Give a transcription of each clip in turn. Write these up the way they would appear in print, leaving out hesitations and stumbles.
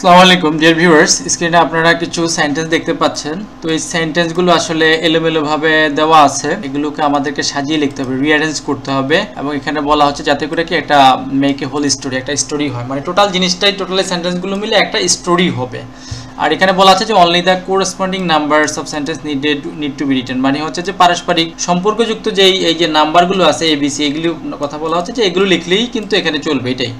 আসসালামু আলাইকুম dear viewers, স্ক্রিনে আপনারা কিছু সেন্টেন্স দেখতে পাচ্ছেন। তো এই সেন্টেন্সগুলো আসলে এলোমেলো ভাবে দেওয়া আছে, এগুলোকে আমাদেরকে সাজিয়ে লিখতে হবে, রিঅ্যারেঞ্জ করতে হবে। এবং এখানে বলা হচ্ছে যাতে করে কি একটা মেক এ হোল স্টোরি, একটা স্টোরি হয়, মানে টোটাল জিনিসটাই টোটালি সেন্টেন্সগুলো মিলে একটা স্টোরি হবে। আর এখানে বলা আছে যে only the corresponding numbers of sentence need to be written, মানে হচ্ছে যে পারস্পরিক সম্পর্কযুক্ত যে এই যে নাম্বারগুলো আছে এবিসি, এগুলো কথা বলা হচ্ছে যে এগুলো লিখলেই কিন্তু এখানে চলবে, এটাই।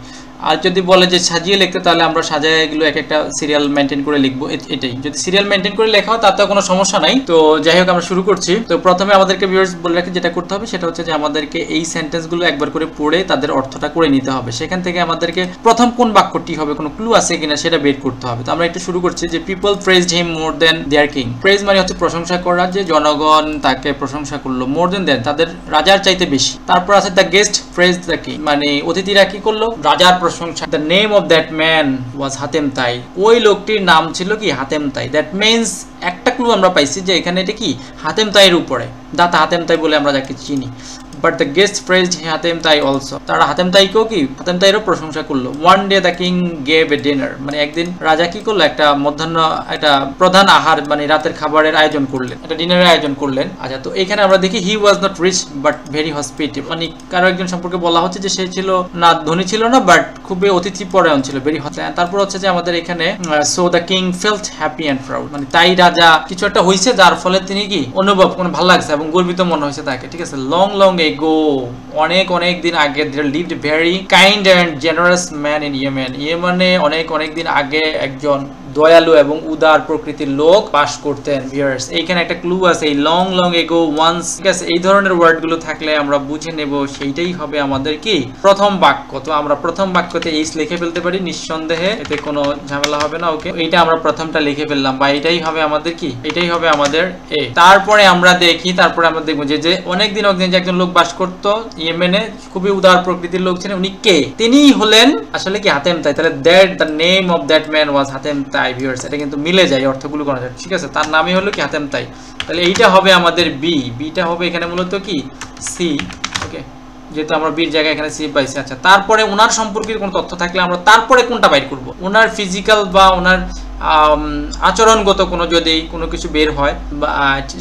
আর যদি বলে যে সাজিয়ে লিখতে, তাহলে আমরা সাজায় এগুলো এক একটা সিরিয়াল মেনটেন করে লিখবো, এটাই। যদি সিরিয়াল মেনটেন করে লেখা হয় তাতে কোনো সমস্যা নাই। তো যাই হোক, আমরা শুরু করছি। তো প্রথমে আমাদেরকে ভিউয়ার্স বলে রাখি যেটা করতে হবে সেটা হচ্ছে যে আমাদেরকে এই সেন্টেন্সগুলো একবার করে পড়ে তাদের অর্থটা করে নিতে হবে। সেখান থেকে আমাদেরকে প্রথম কোন বাক্যটি হবে, কোনো ক্লু আছে কিনা সেটা বের করতে হবে। তো আমরা একটু শুরু করছি যে পিপল প্রেজড হিম মোর দেন দেয়ার কিং। প্রেজ মানে হচ্ছে প্রশংসা করা, যে জনগণ তাকে প্রশংসা করলো, মোর দেন দেন তাদের রাজার চাইতে বেশি। তারপর আছে the guest praised the king, মানে অতিথিরা কি করলো, রাজার প্রশংসা। The name of that man was Hatim Tai, ওই লোকটির নাম ছিল কি হাতেম তাই। দ্যাট মিন্স একটা ক্লু আমরা পাইছি যে এখানে এটা কি হাতেম তাইয়ের উপরে, দাতা হাতেম তাই বলে আমরা যাকে চিনি। But the guest praised Hatim Tai also, তারা হাতেম তাইকেও কি হাতেম তাইয়েরও প্রশংসা করলো। One day the king gave a dinner, মানে একদিন রাজা কি করলো, একটা মধ্যাহ্ন, একটা প্রধান আহার, মানে রাতের খাবারের আয়োজন করলেন, একটা ডিনারের আয়োজন করলেন। আচ্ছা, তো এখানে আমরা দেখি he was not rich but very hospitable, মানে কারো একজন সম্পর্কে বলা হচ্ছে যে সে ছিল না, ধনী ছিল না, বাট খুবই অতিথি পরায়ণ ছিল, ভেরি হসপিটেবল। তারপর হচ্ছে যে আমাদের এখানে so the king felt happy and proud, মানে তাই রাজা কিছু একটা হয়েছে যার ফলে তিনি কি অনুভব মানে ভালো লাগছে এবং গর্বিত মনে হয়েছে তাকে, ঠিক আছে। লং লং এগো, অনেক অনেক দিন আগে, there lived a very kind and generous man in Yemen, ইয়েমেনে অনেক অনেক দিন আগে একজন দয়ালু এবং উদার প্রকৃতির লোক বাস করতেন। ভিউয়ার্স, এইখানে একটা ক্লু আছে, এই লং লং এগো ওয়ান্স, ঠিক আছে। এই ধরনের ওয়ার্ডগুলো থাকলে আমরা বুঝে নেব সেইটাই হবে আমাদের কি প্রথম বাক্য। তো আমরা প্রথম বাক্যতে এইস লিখে ফেলতে পারি নিঃসন্দেহে, এতে কোনো ঝামেলা হবে না। ওকে, এইটা আমরা প্রথমটা লিখে ফেললাম, বা এটাই হবে আমাদের কি, এটাই হবে আমাদের এ। তারপরে আমরা দেখি, তারপরে আমরা দেখবো যে অনেকদিন যে একজন লোক বাস করত ইয়েমেনে, খুবই উদার প্রকৃতির লোক ছিলেন, উনি কে, তিনি হলেন আসলে কি হাতেম তাই। তাহলে that the name of that man was Hatim Tai. Viewers, এটা কিন্তু মিলে যায়, অর্থগুলো করা যায়, ঠিক আছে। তার নামই হলো কি হাতেম তাই। তাহলে এইটা হবে আমাদের বি, বিটা হবে এখানে মূলত কি সি। ওকে, যেহেতু আমরা বির জায়গায় এখানে সি পাইছি। আচ্ছা, তারপরে ওনার সম্পর্কে কোনো তথ্য থাকলে আমরা তারপরে কোনটা বাইর করব, ওনার ফিজিক্যাল বা ওনার আচরণগত কোনো যদি কোনো কিছু বের হয় বা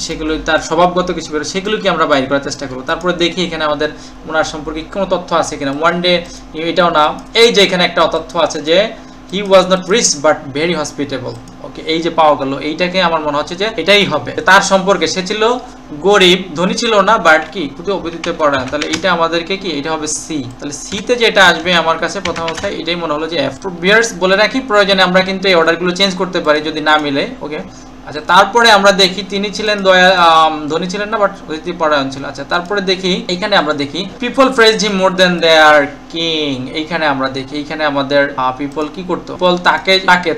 সেগুলো তার স্বভাবগত কিছু বের হয়, সেগুলো কি আমরা বাইর করার চেষ্টা করবো। তারপরে দেখি এখানে আমাদের ওনার সম্পর্কে কোনো তথ্য আছে কিনা। ওয়ান ডে, এটাও না, এই যে এখানে একটা তথ্য আছে যে he was not rich but very hospitable. Okay, এই যে পাওয়া গেল, এইটাকে আমার মনে হচ্ছে যে এটাই হবে তার সম্পর্কে, সে ছিল গরিব, ধনী ছিল না, বাট কি খুবই অভিজ্ঞতা পড়ায়। তাহলে এইটা আমাদেরকে কি, এটা হবে সি। তাহলে সিতে যেটা আসবে আমার কাছে প্রথম অবস্থায়, এটাই মনে হলো যে এফ। ভিউয়ার্স, বলে রাখি প্রয়োজনে আমরা কিন্তু এই অর্ডারগুলো চেঞ্জ করতে পারি যদি না মিলে। ওকে, আচ্ছা, তারপরে আমরা দেখি তিনি ছিলেন ধনী ছিলেন না, বাট অতিথি পরায়ণ ছিল। আচ্ছা, তারপরে দেখি এখানে আমরা দেখি পিপল প্রেজড হিম মোর দেন দেয়ার কিং। এইখানে আমরা দেখি এইখানে আমাদের পিপল কি করতো, পিপল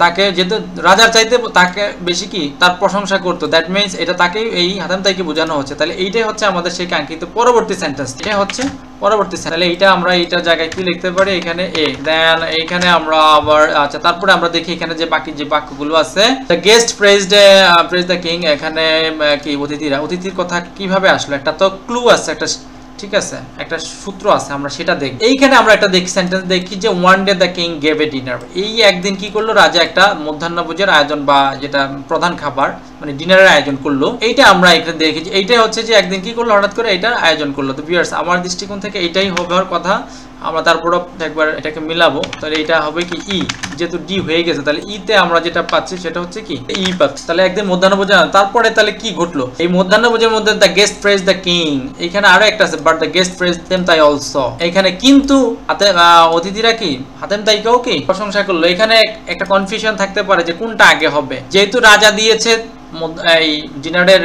তাকে যেহেতু রাজার চাইতে তাকে বেশি কি তার প্রশংসা করতো। দ্যাট মিন্স এটা তাকে, এই হাতেম তাইকে বোঝানো হচ্ছে। তাহলে এইটাই হচ্ছে আমাদের সেই কাঙ্ক্ষিত পরবর্তী সেন্টেন্স, এটা হচ্ছে পরবর্তী। তাহলে এইটা আমরা এইটা জায়গায় কি লিখতে পারি, এখানে এ। দেন এইখানে আমরা আবার, আচ্ছা, তারপরে আমরা দেখি এখানে যে বাকি যে বাক্যগুলো আছে, the guest praised the king, এখানে কি অতিথির কথা কিভাবে আসলো, একটা তো ক্লু আছে, একটা, ঠিক আছে, একটা সূত্র আছে, আমরা সেটা দেখি। এইখানে আমরা একটা দেখি সেন্টেন্স দেখি যে one day the king gave a dinner, এই একদিন কি করলো রাজা একটা মধ্যাহ্নভোজের আয়োজন বা যেটা প্রধান খাবার মানে ডিনারের আয়োজন করলো। এইটা আমরা এখানে দেখি, এইটা হচ্ছে যে একদিন কি করলো হঠাৎ করে এটার আয়োজন করলো। তো ভিউয়ার্স, আমার দৃষ্টিকোণ থেকে এটাই হবার কথা। আমরা তারপর একবার এটাকে মিলাবো, তাহলে এটা হবে কি ই, যেহেতু ডি হয়ে গেছে, তাহলে ইতে আমরা যেটা পাচ্ছি সেটা হচ্ছে কি ই পাচ্ছি। তাহলে একদিন মধ্যাহ্নভোজন, তারপরে তাহলে কি ঘটলো, এই মধ্যাহ্নভোজের মধ্যে the guest praise the king, এখানে আরো একটা আছে but the guest praise them Tai also. এখানে কিন্তু অতিথিরা কি হাতেম তাইকেও কি প্রশংসা করলো। এখানে একটা কনফিউশন থাকতে পারে যে কোনটা আগে হবে, যেহেতু রাজা দিয়েছে এই ডিনারের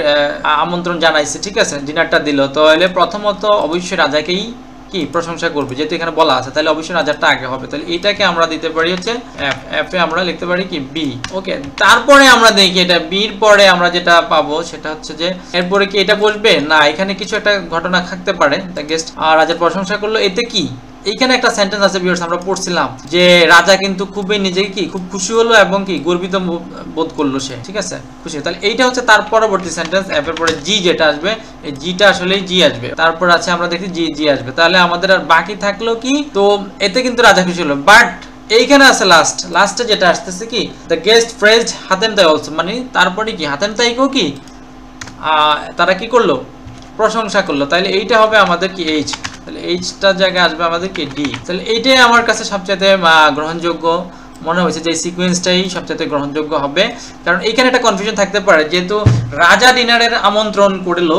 আমন্ত্রণ জানাইছে, ঠিক আছে, ডিনারটা দিল, তাহলে প্রথমত অবশ্যই রাজাকেই কি প্রশংসা করবে, যেহেতু এখানে বলা আছে, তাহলে অবশ্যই রাজারটা আগে হবে। তাহলে এইটাকে আমরা দিতে পারি হচ্ছে এফ, এফ এ আমরা লিখতে পারি কি বি। ওকে, তারপরে আমরা দেখি এটা বির পরে আমরা যেটা পাবো সেটা হচ্ছে যে এরপরে কি এটা বসবে না, এখানে কিছু একটা ঘটনা থাকতে পারে। দ্য গেস্ট রাজার প্রশংসা করলো, এতে কি এইখানে একটা সেন্টেন্স আছে ভিউয়ার্স, আমরা পড়ছিলাম যে রাজা কিন্তু খুবই নিজেকে কি খুব খুশি হলো এবং কি গর্বিত বোধ করলো সে, ঠিক আছে, খুশি। তাহলে এইটা হচ্ছে তার পরবর্তী সেন্টেন্স। এফ এর পরে জি যেটা আসবে, এই জিটা আসলেই জি আসবে, তারপর আছে আমরা দেখি জি আসবে। তাহলে আমাদের আর বাকি থাকলো কি, তো এতে কিন্তু রাজা খুশি হলো, বাট এইখানে আছে লাস্টে যেটা আসতেছে কি the guest praised Hatim Tai also, মানে তারপরে কি হাতেম তাইকেও কি তারা কি করলো, প্রশংসা করলো। তাহলে এইটা হবে আমাদের কি এইচ, তাহলে এইচটার জায়গায় আসবে আমাদের কি ডি। তাহলে এইটাই আমার কাছে সবচেয়ে গ্রহণযোগ্য মনে হয়েছে, যে সিকোয়েন্সটাই সবচেয়ে গ্রহণযোগ্য হবে। কারণ এইখানে একটা কনফিউশন থাকতে পারে, যেহেতু রাজা ডিনারের আমন্ত্রণ করলো,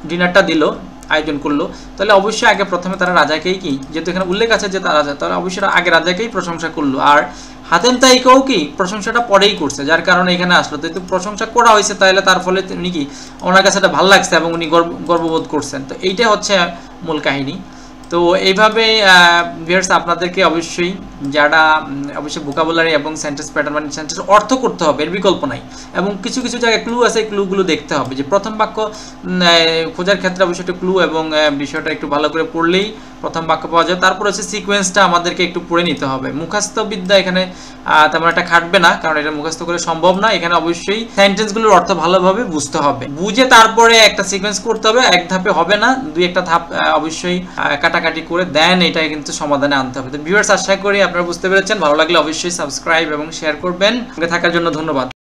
ডিনারটা দিল, আয়োজন করলো, তাহলে অবশ্যই আগে প্রথমে তারা রাজাকেই কি, যেহেতু এখানে উল্লেখ আছে যে তারা রাজা, তাহলে অবশ্যই আগে রাজাকেই প্রশংসা করলো। আর হাতেম তাইকেও কি প্রশংসাটা পরেই করছে, যার কারণে এখানে আসলো। তো প্রশংসা করা হয়েছে, তাহলে তার ফলে উনি কি, ওনার কাছে এটা ভালো লাগছে এবং উনি গর্ববোধ করছেন। তো এইটা হচ্ছে মূল কাহিনী। তো এইভাবে ভিউয়ার্স আপনাদেরকে অবশ্যই যারা অবশ্যই ভোকাবুলারি এবং সেন্টেন্স প্যাটার্ন মানে সেন্টেন্স অর্থ করতে হবে, এর বিকল্প নাই। এবং কিছু কিছু জায়গায় ক্লু আছে, ক্লুগুলো দেখতে হবে। যে প্রথম বাক্য খোঁজার ক্ষেত্রে অবশ্যই একটু ক্লু এবং বিষয়টা একটু ভালো করে পড়লেই প্রথম বাক্য পাওয়া যায়। তারপর হচ্ছে সিকোয়েন্সটা আমাদেরকে একটু পড়ে নিতে হবে। মুখস্থ বিদ্যা এখানে তেমন একটা খাটবে না, কারণ এটা মুখস্থ করে সম্ভব না। এখানে অবশ্যই সেন্টেন্সগুলোর অর্থ ভালোভাবে বুঝতে হবে, বুঝে তারপরে একটা সিকোয়েন্স করতে হবে। এক ধাপে হবে না, দুই একটা ধাপ অবশ্যই কাটাকাটি করে দেন এটা কিন্তু সমাধানে আনতে হবে। তো ভিউয়ার্স আশা করি আপনারা বুঝতে পেরেছেন। ভালো লাগলে অবশ্যই সাবস্ক্রাইব এবং শেয়ার করবেন। সঙ্গে থাকার জন্য ধন্যবাদ।